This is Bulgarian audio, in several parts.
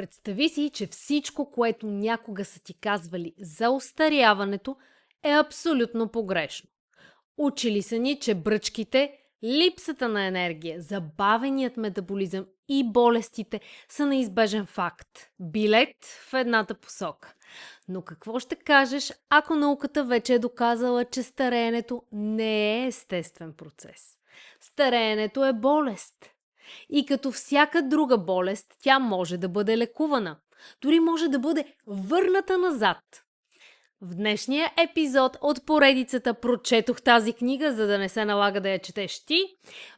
Представи си, че всичко, което някога са ти казвали за остаряването, е абсолютно погрешно. Учили са ни, че бръчките, липсата на енергия, забавеният метаболизъм и болестите са неизбежен факт. Билет в едната посока. Но какво ще кажеш, ако науката вече е доказала, че стареенето не е естествен процес? Стареенето е болест. И като всяка друга болест, тя може да бъде лекувана. Дори може да бъде върната назад. В днешния епизод от поредицата "Прочетох тази книга, за да не се налага да я четеш ти",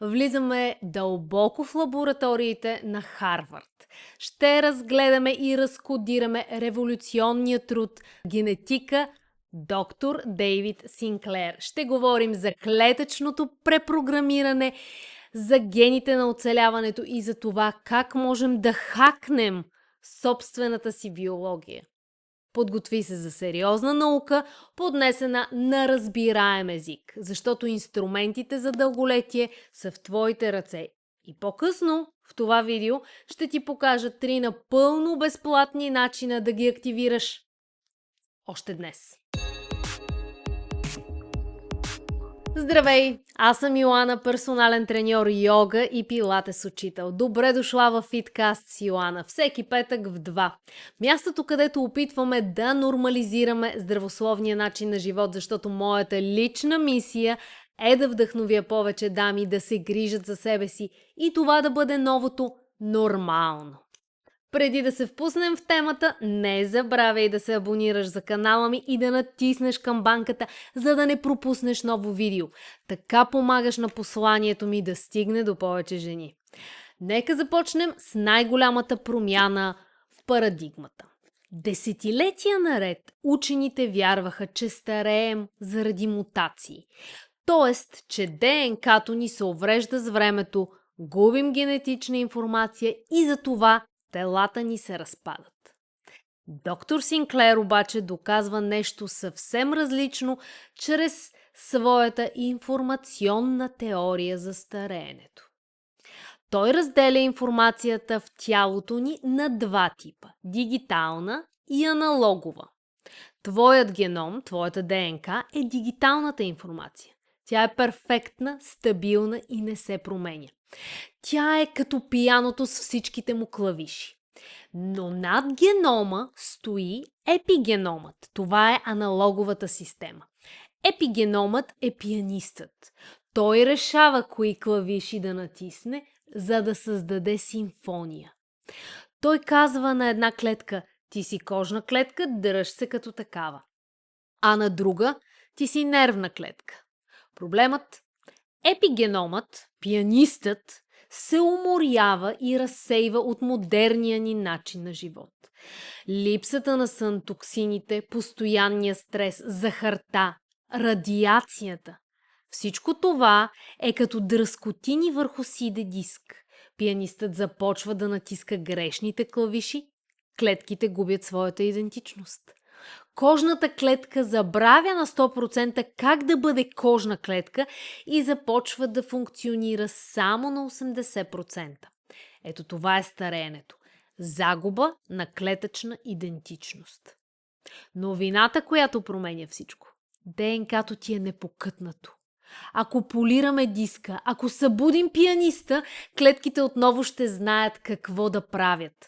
влизаме дълбоко в лабораториите на Харвард. Ще разгледаме и разкодираме революционния труд "Генетика" доктор Дейвид Синклер. Ще говорим за клетъчното препрограмиране, за гените на оцеляването и за това как можем да хакнем собствената си биология. Подготви се за сериозна наука, поднесена на разбираем език, защото инструментите за дълголетие са в твоите ръце. И по-късно в това видео ще ти покажа 3 напълно безплатни начина да ги активираш още днес. Здравей! Аз съм Йоана, персонален треньор йога и пилатес учител. Добре дошла в Фиткаст с Йоана, всеки петък в 2. Мястото, където опитваме да нормализираме здравословния начин на живот, защото моята лична мисия е да вдъхновя повече дами да се грижат за себе си и това да бъде новото нормално. Преди да се впуснем в темата, не забравяй да се абонираш за канала ми и да натиснеш камбанката, за да не пропуснеш ново видео. Така помагаш на посланието ми да стигне до повече жени. Нека започнем с най-голямата промяна в парадигмата. Десетилетия наред учените вярваха, че стареем заради мутации. Тоест, че ДНК-то ни се уврежда с времето, губим генетична информация и за това телата ни се разпадат. Доктор Синклер обаче доказва нещо съвсем различно чрез своята информационна теория за стареенето. Той разделя информацията в тялото ни на 2 типа – дигитална и аналогова. Твоят геном, твоята ДНК е дигиталната информация. Тя е перфектна, стабилна и не се променя. Тя е като пияното с всичките му клавиши. Но над генома стои епигеномът. Това е аналоговата система. Епигеномът е пианистът. Той решава кои клавиши да натисне, за да създаде симфония. Той казва на една клетка: "Ти си кожна клетка, дръж се като такава." А на друга: "Ти си нервна клетка." Проблемът: епигеномът, пианистът, се уморява и разсейва от модерния ни начин на живот. Липсата на сън, токсините, постоянния стрес, захарта, радиацията. Всичко това е като дръскотини върху CD диск. Пианистът започва да натиска грешните клавиши, клетките губят своята идентичност. Кожната клетка забравя на 100% как да бъде кожна клетка и започва да функционира само на 80%. Ето това е стареенето. Загуба на клетъчна идентичност. Новината, която променя всичко. ДНК-то ти е непокътнато. Ако полираме диска, ако събудим пианиста, клетките отново ще знаят какво да правят.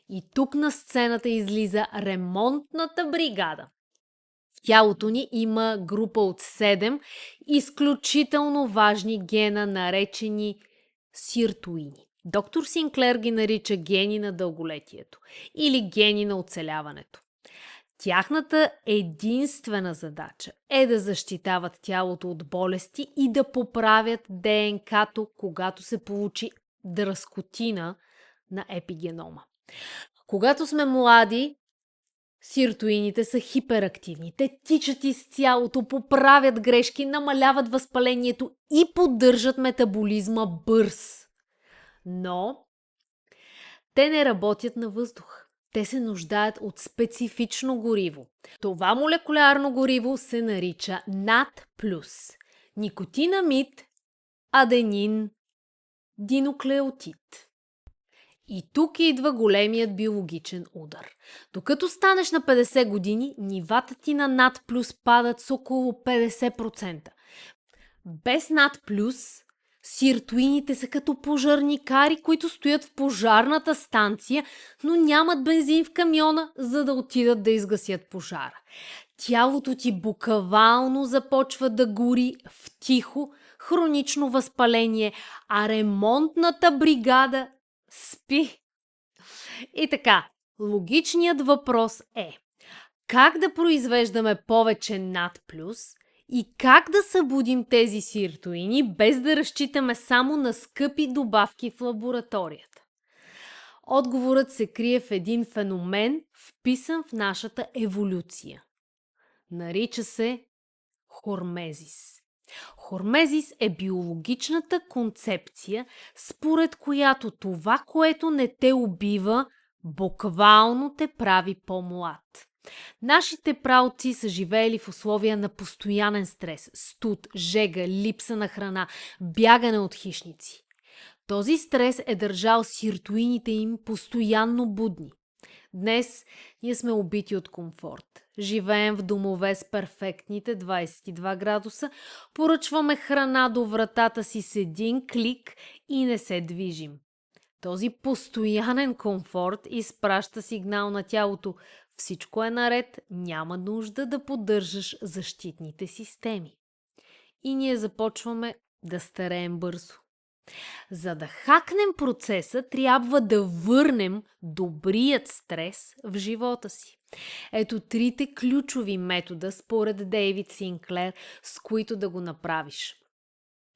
И тук на сцената излиза ремонтната бригада. В тялото ни има група от 7 изключително важни гена, наречени сиртоини. Доктор Синклер ги нарича гени на дълголетието или гени на оцеляването. Тяхната единствена задача е да защитават тялото от болести и да поправят ДНК-то, когато се получи дръскотина на епигенома. Когато сме млади, сиртоините са хиперактивни. Те тичат из цялото, поправят грешки, намаляват възпалението и поддържат метаболизма бърз. Но те не работят на въздух. Те се нуждаят от специфично гориво. Това молекулярно гориво се нарича NAD+. Никотинамид, аденин, диноклеотид. И тук идва големият биологичен удар. Докато станеш на 50 години, нивата ти на над плюс падат с около 50%. Без над плюс, сиртуините са като пожарникари, които стоят в пожарната станция, но нямат бензин в камиона, за да отидат да изгасят пожара. Тялото ти буквално започва да гори в тихо, хронично възпаление, а ремонтната бригада спи. И така, логичният въпрос е: как да произвеждаме повече над плюс и как да събудим тези сиртуини, без да разчитаме само на скъпи добавки в лабораторията? Отговорът се крие в един феномен, вписан в нашата еволюция. Нарича се хормезис. Хормезис е биологичната концепция, според която това, което не те убива, буквално те прави по-млад. Нашите праотци са живеели в условия на постоянен стрес, студ, жега, липса на храна, бягане от хищници. Този стрес е държал сиртуините им постоянно будни. Днес ние сме убити от комфорт. Живеем в домове с перфектните 22 градуса, поръчваме храна до вратата си с един клик и не се движим. Този постоянен комфорт изпраща сигнал на тялото: всичко е наред, няма нужда да поддържаш защитните системи. И ние започваме да стареем бързо. За да хакнем процеса, трябва да върнем добрият стрес в живота си. Ето трите ключови метода според Дейвид Синклер, с които да го направиш.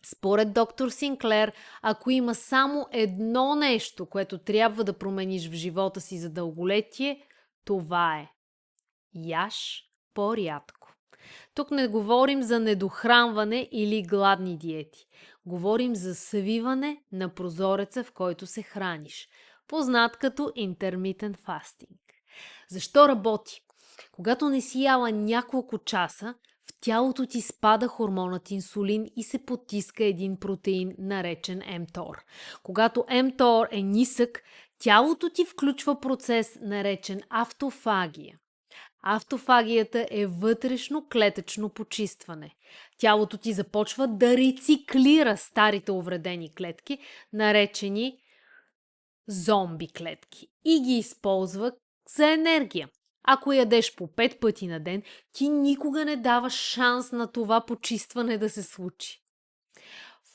Според доктор Синклер, ако има само едно нещо, което трябва да промениш в живота си за дълголетие, това е: яж по-рядко. Тук не говорим за недохранване или гладни диети. Говорим за свиване на прозореца, в който се храниш, познат като intermittent fasting. Защо работи? Когато не си яла няколко часа, в тялото ти спада хормонът инсулин и се потиска един протеин, наречен mTOR. Когато mTOR е нисък, тялото ти включва процес, наречен автофагия. Автофагията е вътрешно клетъчно почистване. Тялото ти започва да рециклира старите увредени клетки, наречени зомби клетки, и ги използва за енергия. Ако ядеш по 5 пъти на ден, ти никога не даваш шанс на това почистване да се случи.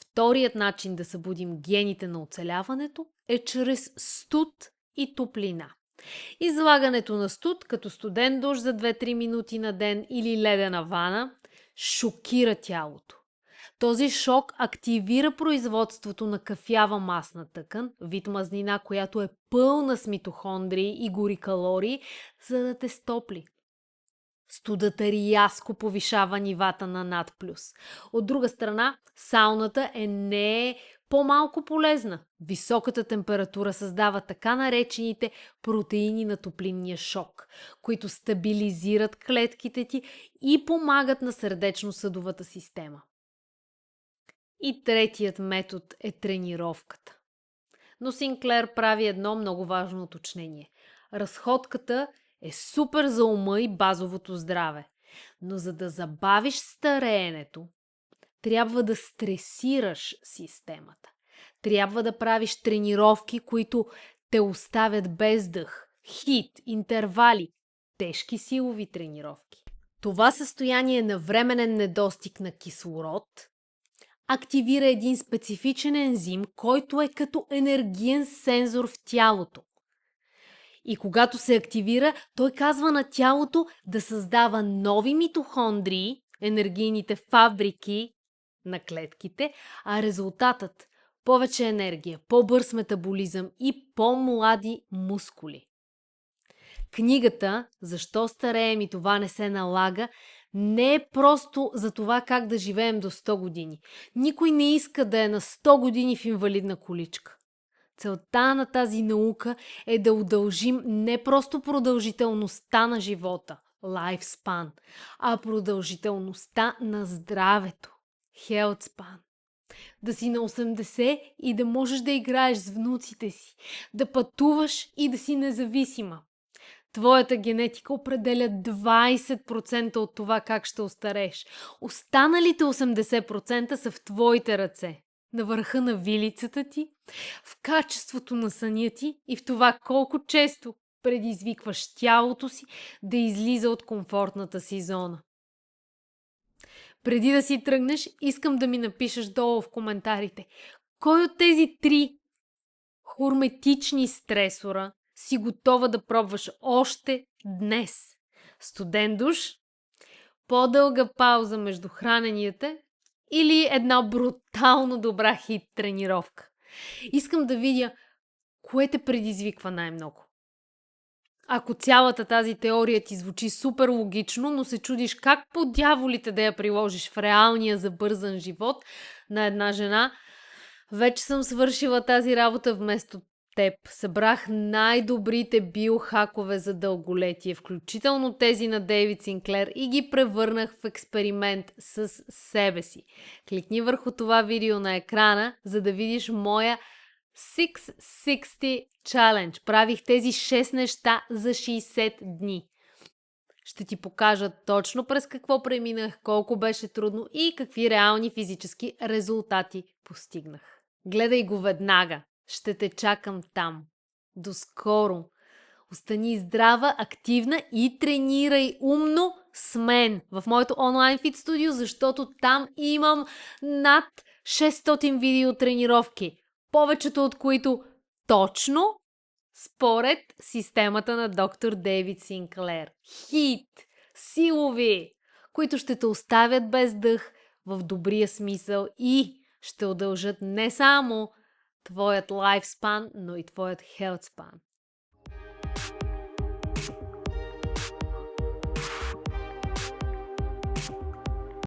Вторият начин да събудим гените на оцеляването е чрез студ и топлина. Излагането на студ, като студен душ за 2-3 минути на ден или ледена вана, шокира тялото. Този шок активира производството на кафява масна тъкан, вид мазнина, която е пълна с митохондрии и гори калории, за да те стопли. Студът рязко повишава нивата на над плюс. От друга страна, сауната не е по-малко полезна. Високата температура създава така наречените протеини на топлинния шок, които стабилизират клетките ти и помагат на сърдечно-съдовата система. И третият метод е тренировката. Но Синклер прави едно много важно уточнение. Разходката е супер за ума и базовото здраве, но за да забавиш стареенето, трябва да стресираш системата. Трябва да правиш тренировки, които те оставят без дъх, хит, интервали, тежки силови тренировки. Това състояние на временен недостиг на кислород активира един специфичен ензим, който е като енергиен сензор в тялото. И когато се активира, той казва на тялото да създава нови митохондрии, енергийните фабрики на клетките, а резултатът – повече енергия, по-бърз метаболизъм и по-млади мускули. Книгата «Защо стареем и това не се налага» не е просто за това как да живеем до 100 години. Никой не иска да е на 100 години в инвалидна количка. Целта на тази наука е да удължим не просто продължителността на живота, lifespan, а продължителността на здравето, health span. Да си на 80 и да можеш да играеш с внуците си, да пътуваш и да си независима. Твоята генетика определя 20% от това как ще остарееш. Останалите 80% са в твоите ръце. На върха на вилицата ти, в качеството на съня ти и в това колко често предизвикваш тялото си да излиза от комфортната си зона. Преди да си тръгнеш, искам да ми напишеш долу в коментарите кой от тези 3 хорметични стресора си готова да пробваш още днес. Студен душ, по-дълга пауза между храненията или една брутално добра хит тренировка. Искам да видя кое те предизвиква най-много. Ако цялата тази теория ти звучи супер логично, но се чудиш как по дяволите да я приложиш в реалния забързан живот на една жена, вече съм свършила тази работа вместо теб. Събрах най-добрите биохакове за дълголетие, включително тези на Дейвид Синклер, и ги превърнах в експеримент с себе си. Кликни върху това видео на екрана, за да видиш моя 660 Challenge. Правих тези 6 неща за 60 дни. Ще ти покажа точно през какво преминах, колко беше трудно и какви реални физически резултати постигнах. Гледай го веднага. Ще те чакам там. До скоро! Остани здрава, активна и тренирай умно с мен в моето онлайн фит студио, защото там имам над 600 видео тренировки. Повечето от които точно според системата на доктор Дейвид Синклер. Хит, силови, които ще те оставят без дъх в добрия смисъл и ще удължат не само твоят лайфспан, но и твоят хелтспан.